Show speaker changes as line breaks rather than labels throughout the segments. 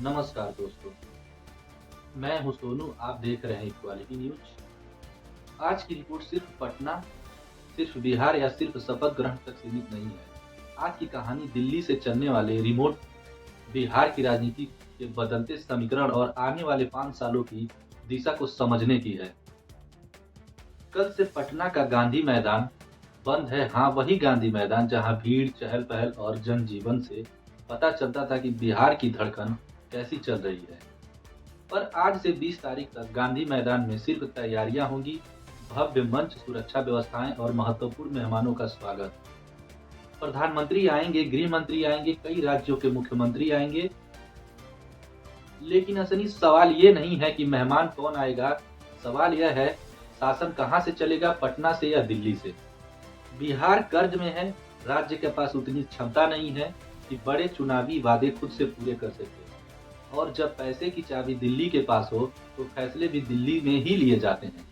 नमस्कार दोस्तों, मैं हूं सोनू। आप देख रहे हैं इक्वालिटी न्यूज। आज की रिपोर्ट सिर्फ पटना, सिर्फ बिहार या सिर्फ शपथ ग्रहण तक सीमित नहीं है। आज की कहानी दिल्ली से चलने वाले रिमोट बिहार की राजनीति के बदलते समीकरण और आने वाले 5 सालों की दिशा को समझने की है। कल से पटना का गांधी मैदान बंद है। हाँ, वही गांधी मैदान जहां भीड़, चहल पहल और जनजीवन से पता चलता था कि बिहार की धड़कन कैसी चल रही है। पर आज से 20 तारीख तक गांधी मैदान में सिर्फ तैयारियां होंगी, भव्य मंच, सुरक्षा व्यवस्थाएं और महत्वपूर्ण मेहमानों का स्वागत। प्रधानमंत्री आएंगे, गृह मंत्री आएंगे, कई राज्यों के मुख्यमंत्री आएंगे। लेकिन असली सवाल ये नहीं है कि मेहमान कौन आएगा, सवाल यह है शासन कहां से चलेगा, पटना से या दिल्ली से। बिहार कर्ज में है, राज्य के पास उतनी क्षमता नहीं है कि बड़े चुनावी वादे खुद से पूरे कर सके। और जब पैसे की चाबी दिल्ली के पास हो तो फैसले भी दिल्ली में ही लिए जाते हैं।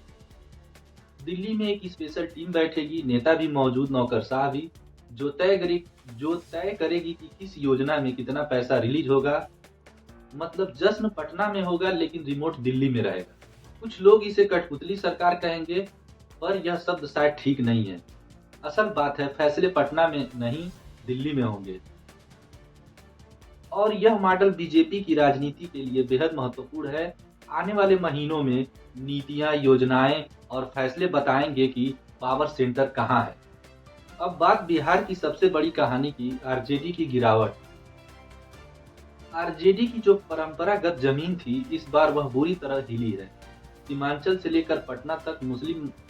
दिल्ली में एक स्पेशल टीम बैठेगी, नेता भी मौजूद, नौकरशाह भी, जो तय करेगी कि किस योजना में कितना पैसा रिलीज होगा। मतलब जश्न पटना में होगा लेकिन रिमोट दिल्ली में रहेगा। कुछ लोग इसे कठपुतली सरकार कहेंगे, पर यह शब्द शायद ठीक नहीं है। असल बात है फैसले पटना में नहीं, दिल्ली में होंगे। और यह मॉडल बीजेपी की राजनीति के लिए बेहद महत्वपूर्ण है। आने वाले महीनों में नीतियां, योजनाएं और फैसले बताएंगे कि पावर सेंटर कहां है। अब बात बिहार की सबसे बड़ी कहानी की, आरजेडी की गिरावट। आरजेडी की जो परंपरागत जमीन थी, इस बार वह बुरी तरह हिली है। सीमांचल से लेकर पटना तक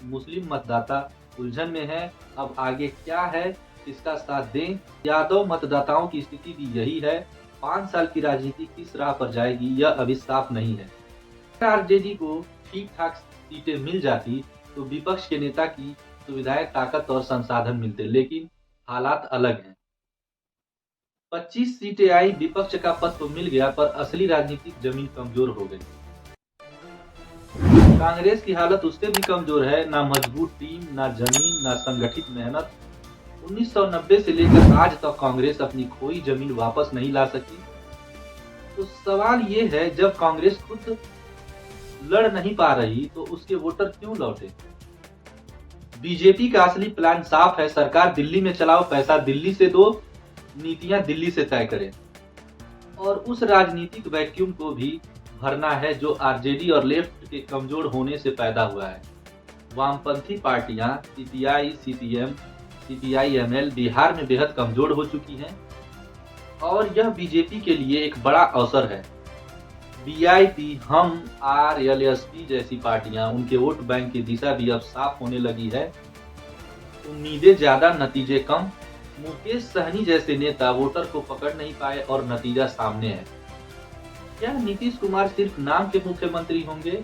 मुस्लिम मतदाता उलझन में है। अब आगे क्या है, किसका साथ दें? यादव मतदाताओं की स्थिति भी यही है। 5 साल की राजनीति किस राह पर जाएगी, यह अभी साफ नहीं है। अगर आरजेडी को ठीक ठाक सीटें मिल जाती तो विपक्ष के नेता की सुविधाएं, ताकत और संसाधन मिलते, लेकिन हालात अलग हैं। 25 सीटें आई, विपक्ष का पद तो मिल गया, पर असली राजनीतिक जमीन कमजोर हो गई। कांग्रेस की हालत उससे भी कमजोर है, ना मजबूत टीम, ना जमीन, ना संगठित मेहनत। 1990 से लेकर आज तक कांग्रेस अपनी खोई जमीन वापस नहीं ला सकी। तो सवाल ये है, जब कांग्रेस खुद लड़ नहीं पा रही तो उसके वोटर क्यों लौटे? बीजेपी का असली प्लान साफ है, सरकार दिल्ली में चलाओ, पैसा दिल्ली से दो, नीतियां दिल्ली से तय करें। और उस राजनीतिक वैक्यूम को भी भरना है जो आरजेडी और लेफ्ट के कमजोर होने से पैदा हुआ है। वामपंथी पार्टियां सीपीआई, सीपीएम, सीपीआई-एमएल बिहार में बेहद कमजोर हो चुकी हैं और यह बीजेपी के लिए एक बड़ा अवसर है। बीआईपी, हम, आरएलएसपी जैसी पार्टियां, उनके वोट बैंक की दिशा भी अब साफ होने लगी है। उम्मीदें ज्यादा, नतीजे कम। मुकेश सहनी जैसे नेता वोटर को पकड़ नहीं पाए और नतीजा सामने है। क्या नीतीश कुमार सिर्फ नाम के मुख्यमंत्री होंगे?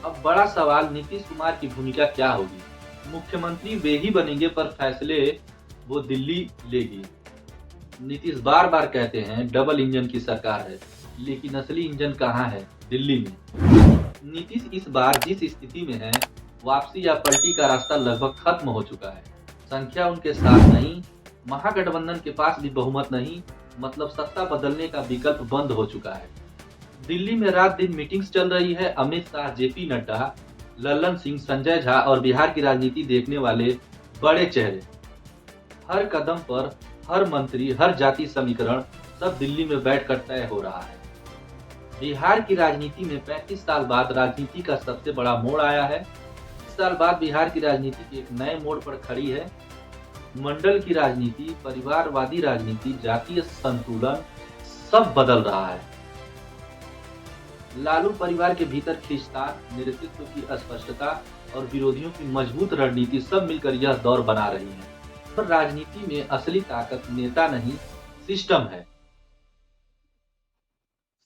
अब बड़ा सवाल, नीतीश कुमार की भूमिका क्या होगी? मुख्यमंत्री वे ही बनेंगे, पर फैसले वो दिल्ली लेगी। नीतीश बार बार कहते हैं डबल इंजन की सरकार है, लेकिन असली इंजन कहाँ है? दिल्ली में। नीतीश इस बार जिस स्थिति में है, वापसी या पलटी का रास्ता लगभग खत्म हो चुका है। संख्या उनके साथ नहीं, महागठबंधन के पास भी बहुमत नहीं, मतलब सत्ता बदलने का विकल्प बंद हो चुका है। दिल्ली में रात दिन मीटिंग्स चल रही है। अमित शाह, जेपी नड्डा, लल्लन सिंह, संजय झा और बिहार की राजनीति देखने वाले बड़े चेहरे। हर कदम पर हर मंत्री, हर जाति समीकरण सब दिल्ली में बैठकर तय हो रहा है। बिहार की राजनीति में 35 साल बाद राजनीति का सबसे बड़ा मोड़ आया है। 20 साल बाद बिहार की राजनीति एक नए मोड़ पर खड़ी है। मंडल की राजनीति, परिवारवादी राजनीति, जातीय संतुलन सब बदल रहा है। लालू परिवार के भीतर खींचतान, नेतृत्व की अस्पष्टता और विरोधियों की मजबूत रणनीति सब मिलकर यह दौर बना रही है। पर राजनीति में असली ताकत नेता नहीं, सिस्टम है।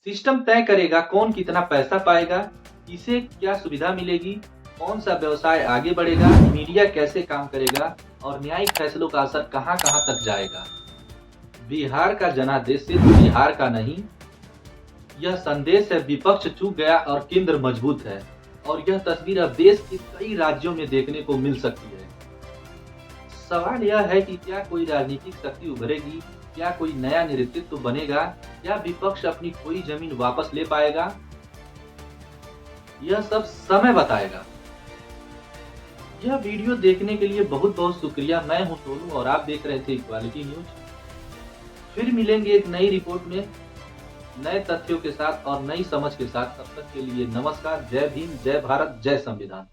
सिस्टम तय करेगा कौन कितना पैसा पाएगा, किसे क्या सुविधा मिलेगी, कौन सा व्यवसाय आगे बढ़ेगा, मीडिया कैसे काम करेगा और न्यायिक फैसलों का असर कहां कहां तक जाएगा। बिहार का जनादेश सिर्फ बिहार का नहीं, यह संदेश है विपक्ष चूक गया और केंद्र मजबूत है। और यह तस्वीर अब देश के कई राज्यों में देखने को मिल सकती है। सवाल यह है कि क्या कोई राजनीतिक शक्ति उभरेगी क्या कोई नया नेतृत्व बनेगा या विपक्ष अपनी खोई जमीन वापस ले पाएगा? यह सब समय बताएगा। यह वीडियो देखने के लिए बहुत बहुत शुक्रिया। मैं हूं सोनू और आप देख रहे थे इक्वालिटी न्यूज। फिर मिलेंगे एक नई रिपोर्ट में नए तथ्यों के साथ और नई समझ के साथ। तब तक के लिए नमस्कार। जय भीम, जय भारत, जय संविधान।